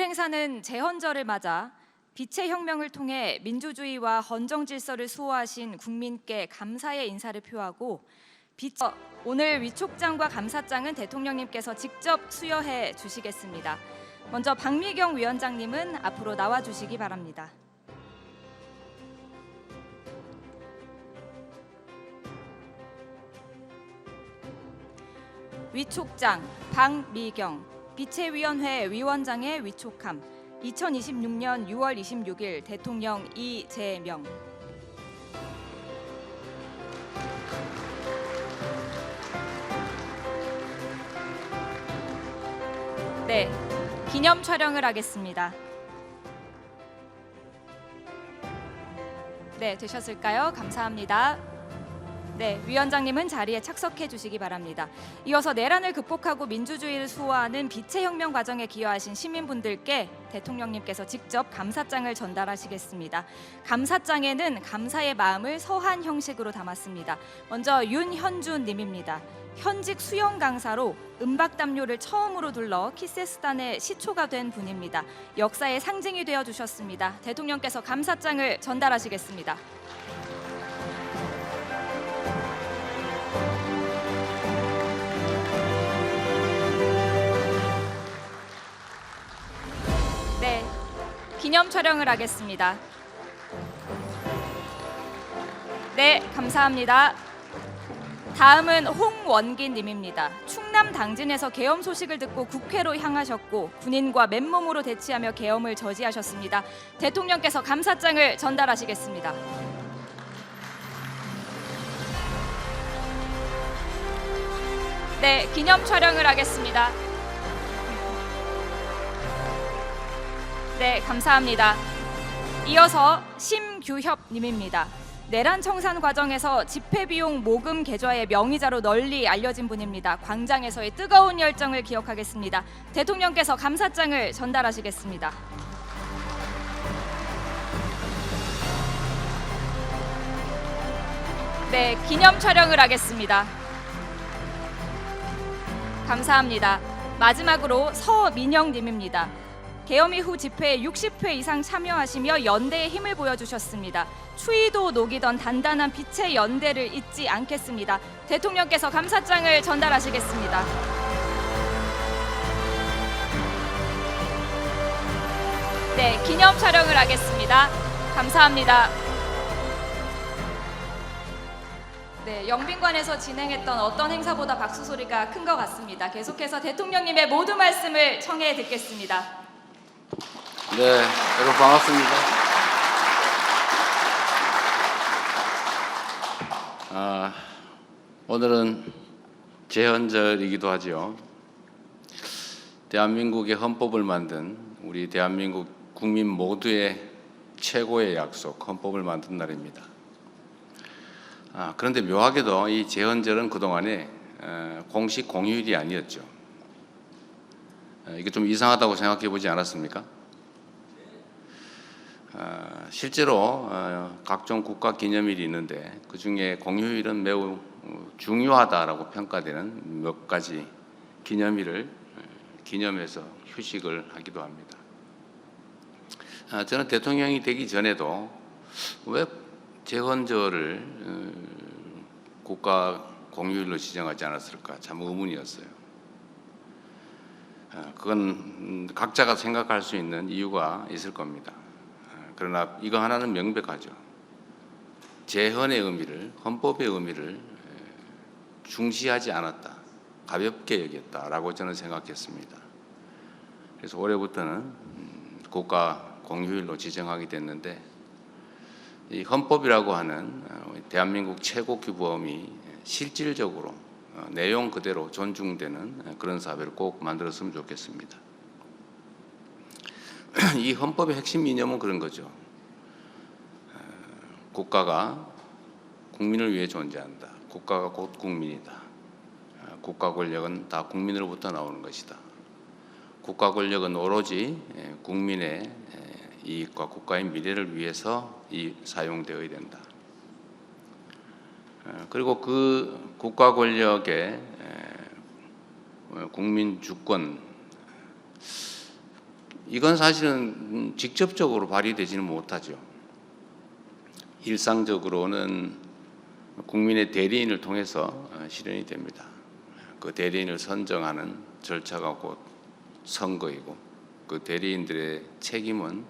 행사는 제헌절을 맞아 빛의 혁명을 통해 민주주의와 헌정 질서를 수호하신 국민께 감사의 인사를 표하고 오늘 위촉장과 감사장은 대통령님께서 직접 수여해 주시겠습니다. 먼저 박미경 위원장님은 앞으로 나와 주시기 바랍니다. 위촉장 박미경, 빛의위원회 위원장의 위촉함 2026년 6월 26일 대통령 이재명. 네, 기념 촬영을 하겠습니다. 네, 되셨을까요? 감사합니다. 네, 위원장님은 자리에 착석해 주시기 바랍니다. 이어서 내란을 극복하고 민주주의를 수호하는 빛의 혁명 과정에 기여하신 시민분들께 대통령님께서 직접 감사장을 전달하시겠습니다. 감사장에는 감사의 마음을 서한 형식으로 담았습니다. 먼저 윤현준 님입니다. 현직 수영 강사로 음박담요를 처음으로 둘러 키세스단의 시초가 된 분입니다. 역사의 상징이 되어 주셨습니다. 대통령께서 감사장을 전달하시겠습니다. 네, 기념 촬영을 하겠습니다. 네, 감사합니다. 다음은 홍원긴 님입니다. 충남 당진에서 계엄 소식을 듣고 국회로 향하셨고 군인과 맨몸으로 대치하며 계엄을 저지하셨습니다. 대통령께서 감사장을 전달하시겠습니다. 네, 기념 촬영을 하겠습니다. 네, 감사합니다. 이어서 심규협 님입니다. 내란 청산 과정에서 집회 비용 모금 계좌의 명의자로 널리 알려진 분입니다. 광장에서의 뜨거운 열정을 기억하겠습니다. 대통령께서 감사장을 전달하시겠습니다. 네, 기념 촬영을 하겠습니다. 감사합니다. 마지막으로 서민영 님입니다. 계엄 이후 집회에 60회 이상 참여하시며 연대의 힘을 보여주셨습니다. 추위도 녹이던 단단한 빛의 연대를 잊지 않겠습니다. 대통령께서 감사장을 전달하시겠습니다. 네, 기념 촬영을 하겠습니다. 감사합니다. 네, 영빈관에서 진행했던 어떤 행사보다 박수 소리가 큰 것 같습니다. 계속해서 대통령님의 모두 말씀을 청해 듣겠습니다. 네, 여러분 반갑습니다. 오늘은 제헌절이기도 하죠. 대한민국의 헌법을 만든 우리 대한민국 국민 모두의 최고의 약속, 헌법을 만든 날입니다. 그런데 묘하게도 이 제헌절은 그동안에 공식 공휴일이 아니었죠. 이게 좀 이상하다고 생각해 보지 않았습니까? 실제로 각종 국가 기념일이 있는데 그중에 공휴일은 매우 중요하다라고 평가되는 몇 가지 기념일을 기념해서 휴식을 하기도 합니다. 저는 대통령이 되기 전에도 왜 제헌절을 국가 공휴일로 지정하지 않았을까 참 의문이었어요. 그건 각자가 생각할 수 있는 이유가 있을 겁니다. 그러나 이거 하나는 명백하죠. 제헌의 의미를, 헌법의 의미를 중시하지 않았다, 가볍게 여겼다라고 저는 생각했습니다. 그래서 올해부터는 국가 공휴일로 지정하게 됐는데 이 헌법이라고 하는 대한민국 최고 규범이 실질적으로 내용 그대로 존중되는 그런 사회를 꼭 만들었으면 좋겠습니다. 이 헌법의 핵심 이념은 그런 거죠. 국가가 국민을 위해 존재한다. 국가가 곧 국민이다. 국가 권력은 다 국민으로부터 나오는 것이다. 국가 권력은 오로지 국민의 이익과 국가의 미래를 위해서 사용되어야 된다. 그리고 그 국가 권력의 국민 주권 이건 사실은 직접적으로 발휘되지는 못하죠. 일상적으로는 국민의 대리인을 통해서 실현이 됩니다. 그 대리인을 선정하는 절차가 곧 선거이고, 그 대리인들의 책임은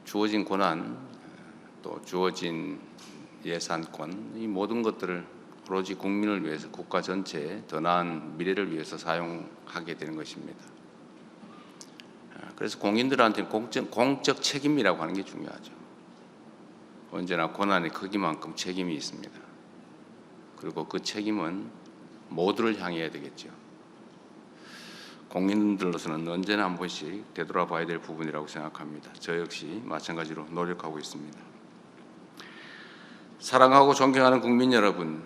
주어진 권한, 또 주어진 예산권, 이 모든 것들을 오로지 국민을 위해서, 국가 전체의 더 나은 미래를 위해서 사용하게 되는 것입니다. 그래서 공인들한테는 공적 책임이라고 하는 게 중요하죠. 언제나 권한의 크기만큼 책임이 있습니다. 그리고 그 책임은 모두를 향해야 되겠죠. 공인들로서는 언제나 한 번씩 되돌아봐야 될 부분이라고 생각합니다. 저 역시 마찬가지로 노력하고 있습니다. 사랑하고 존경하는 국민 여러분,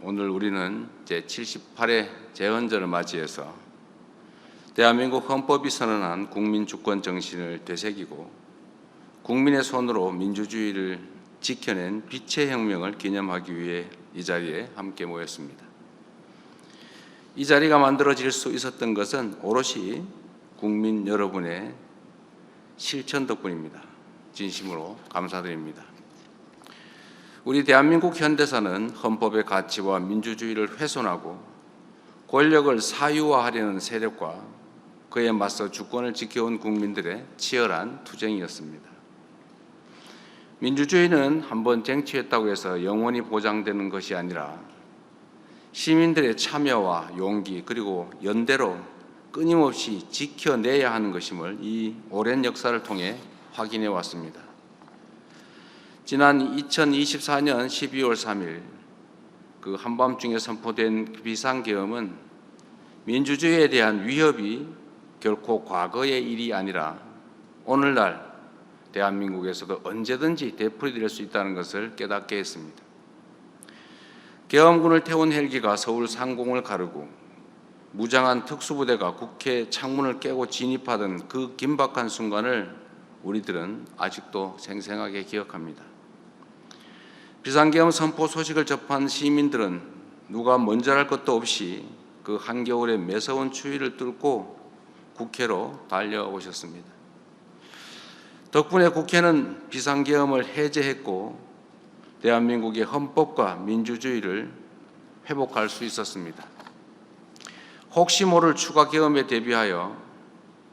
오늘 우리는 제78회 재헌절을 맞이해서 대한민국 헌법이 선언한 국민주권 정신을 되새기고 국민의 손으로 민주주의를 지켜낸 빛의 혁명을 기념하기 위해 이 자리에 함께 모였습니다. 이 자리가 만들어질 수 있었던 것은 오롯이 국민 여러분의 실천 덕분입니다. 진심으로 감사드립니다. 우리 대한민국 현대사는 헌법의 가치와 민주주의를 훼손하고 권력을 사유화하려는 세력과 그에 맞서 주권을 지켜온 국민들의 치열한 투쟁이었습니다. 민주주의는 한번 쟁취했다고 해서 영원히 보장되는 것이 아니라 시민들의 참여와 용기 그리고 연대로 끊임없이 지켜내야 하는 것임을 이 오랜 역사를 통해 확인해 왔습니다. 지난 2024년 12월 3일 그 한밤중에 선포된 비상계엄은 민주주의에 대한 위협이 결코 과거의 일이 아니라 오늘날 대한민국에서도 언제든지 되풀이될 수 있다는 것을 깨닫게 했습니다. 계엄군을 태운 헬기가 서울 상공을 가르고 무장한 특수부대가 국회 창문을 깨고 진입하던 그 긴박한 순간을 우리들은 아직도 생생하게 기억합니다. 비상계엄 선포 소식을 접한 시민들은 누가 먼저랄 것도 없이 그 한겨울의 매서운 추위를 뚫고 국회로 달려오셨습니다. 덕분에 국회는 비상계엄을 해제했고 대한민국의 헌법과 민주주의를 회복할 수 있었습니다. 혹시 모를 추가 계엄에 대비하여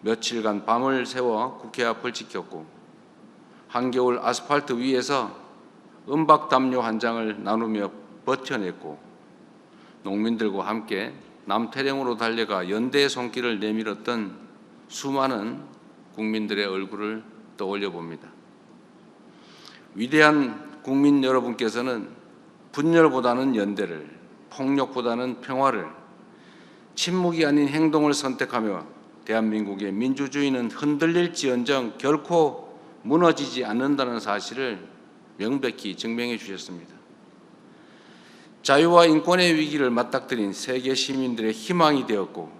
며칠간 밤을 새워 국회 앞을 지켰고 한겨울 아스팔트 위에서 은박담요 한 장을 나누며 버텨냈고 농민들과 함께 남태령으로 달려가 연대의 손길을 내밀었던 수많은 국민들의 얼굴을 떠올려 봅니다. 위대한 국민 여러분께서는 분열보다는 연대를, 폭력보다는 평화를, 침묵이 아닌 행동을 선택하며 대한민국의 민주주의는 흔들릴지언정 결코 무너지지 않는다는 사실을 명백히 증명해 주셨습니다. 자유와 인권의 위기를 맞닥뜨린 세계 시민들의 희망이 되었고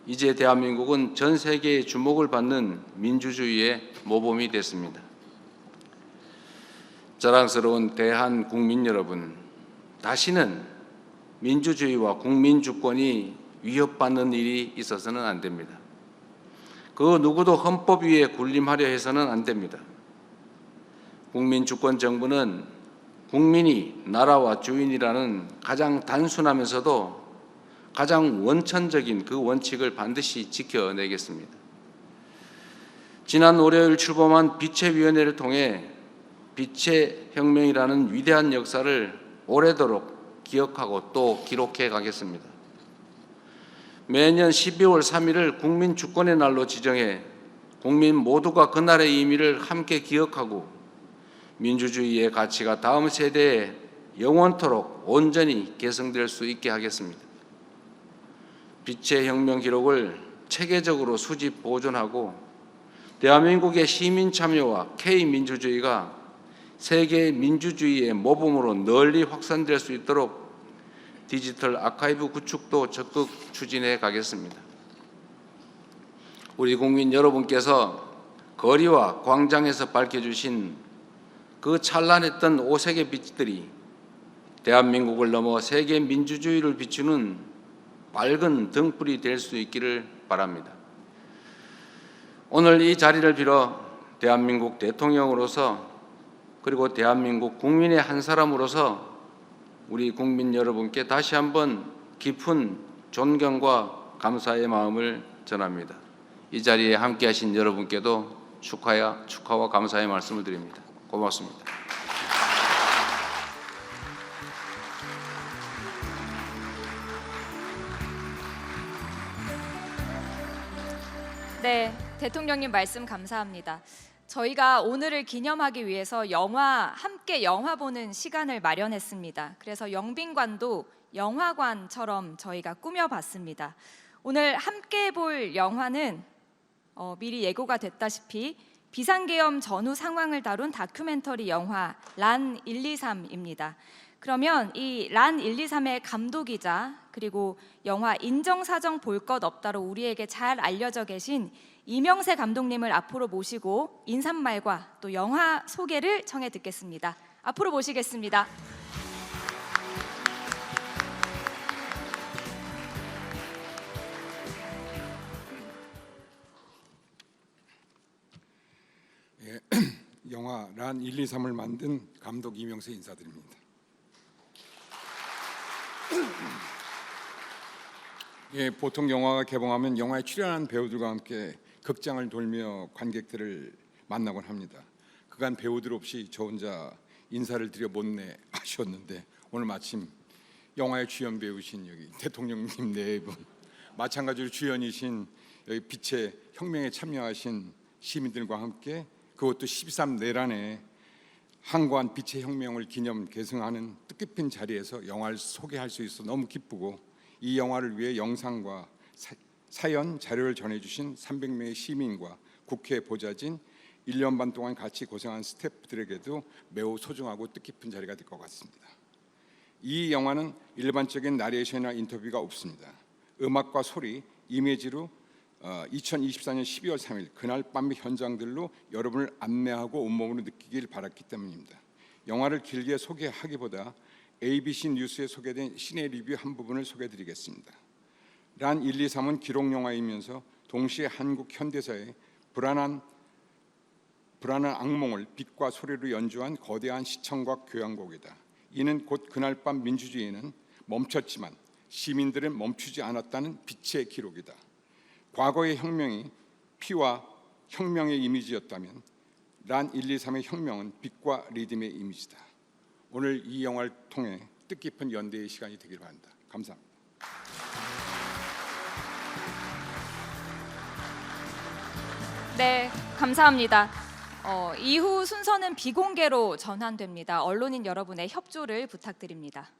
이제 대한민국은 전 세계의 주목을 받는 민주주의의 모범이 됐습니다. 자랑스러운 대한 국민 여러분, 다시는 민주주의와 국민주권이 위협받는 일이 있어서는 안 됩니다. 그 누구도 헌법 위에 군림하려 해서는 안 됩니다. 국민주권 정부는 국민이 나라와 주인이라는 가장 단순하면서도 가장 원천적인 그 원칙을 반드시 지켜내겠습니다. 지난 월요일 출범한 빛의위원회를 통해 빛의 혁명이라는 위대한 역사를 오래도록 기억하고 또 기록해 가겠습니다. 매년 12월 3일을 국민주권의 날로 지정해 국민 모두가 그날의 의미를 함께 기억하고 민주주의의 가치가 다음 세대에 영원토록 온전히 계승될 수 있게 하겠습니다. 빛의 혁명 기록을 체계적으로 수집 보존하고 대한민국의 시민 참여와 K민주주의가 세계 민주주의의 모범으로 널리 확산될 수 있도록 디지털 아카이브 구축도 적극 추진해 가겠습니다. 우리 국민 여러분께서 거리와 광장에서 밝혀주신 그 찬란했던 오색의 빛들이 대한민국을 넘어 세계 민주주의를 비추는 밝은 등불이 될 수 있기를 바랍니다. 오늘 이 자리를 빌어 대한민국 대통령으로서 그리고 대한민국 국민의 한 사람으로서 우리 국민 여러분께 다시 한번 깊은 존경과 감사의 마음을 전합니다. 이 자리에 함께하신 여러분께도 축하와 감사의 말씀을 드립니다. 고맙습니다. 네, 대통령님 말씀 감사합니다. 저희가 오늘을 기념하기 위해서 함께 영화 보는 시간을 마련했습니다. 그래서 영빈관도 영화관처럼 저희가 꾸며봤습니다. 오늘 함께 볼 영화는 미리 예고가 됐다시피 비상계엄 전후 상황을 다룬 다큐멘터리 영화 란 123입니다. 그러면 이 란 123의 감독이자 그리고 영화 인정사정 볼 것 없다로 우리에게 잘 알려져 계신 이명세 감독님을 앞으로 모시고 인사말과 또 영화 소개를 청해 듣겠습니다. 앞으로 모시겠습니다. 영화 란 123을 만든 감독 이명세 인사드립니다. 보통 영화가 개봉하면 영화에 출연한 배우들과 함께 극장을 돌며 관객들을 만나곤 합니다. 그간 배우들 없이 저 혼자 인사를 드려 못내 아쉬웠는데 오늘 마침 영화의 주연 배우신 여기 대통령님 네 분, 마찬가지로 주연이신 여기 빛의 혁명에 참여하신 시민들과 함께 그것도 13 내란에 항거한 빛의 혁명을 기념 개성하는 뜻깊은 자리에서 영화를 소개할 수 있어 너무 기쁘고 이 영화를 위해 영상과 사연, 자료를 전해주신 300명의 시민과 국회 보좌진 1년 반 동안 같이 고생한 스태프들에게도 매우 소중하고 뜻깊은 자리가 될 것 같습니다. 이 영화는 일반적인 나레이션이나 인터뷰가 없습니다. 음악과 소리, 이미지로 2024년 12월 3일 그날 밤의 현장들로 여러분을 안내하고 온몸으로 느끼길 바랐기 때문입니다. 영화를 길게 소개하기보다 ABC 뉴스에 소개된 시네 리뷰 한 부분을 소개해드리겠습니다. 란 123은 기록 영화이면서 동시에 한국 현대사의 불안한 악몽을 빛과 소리로 연주한 거대한 시청각 교향곡이다. 이는 곧 그날 밤 민주주의는 멈췄지만 시민들은 멈추지 않았다는 빛의 기록이다. 과거의 혁명이 피와 혁명의 이미지였다면 란 123의 혁명은 빛과 리듬의 이미지다. 오늘 이 영화를 통해 뜻깊은 연대의 시간이 되길 바란다. 감사합니다. 네, 감사합니다. 이후 순서는 비공개로 전환됩니다. 언론인 여러분의 협조를 부탁드립니다.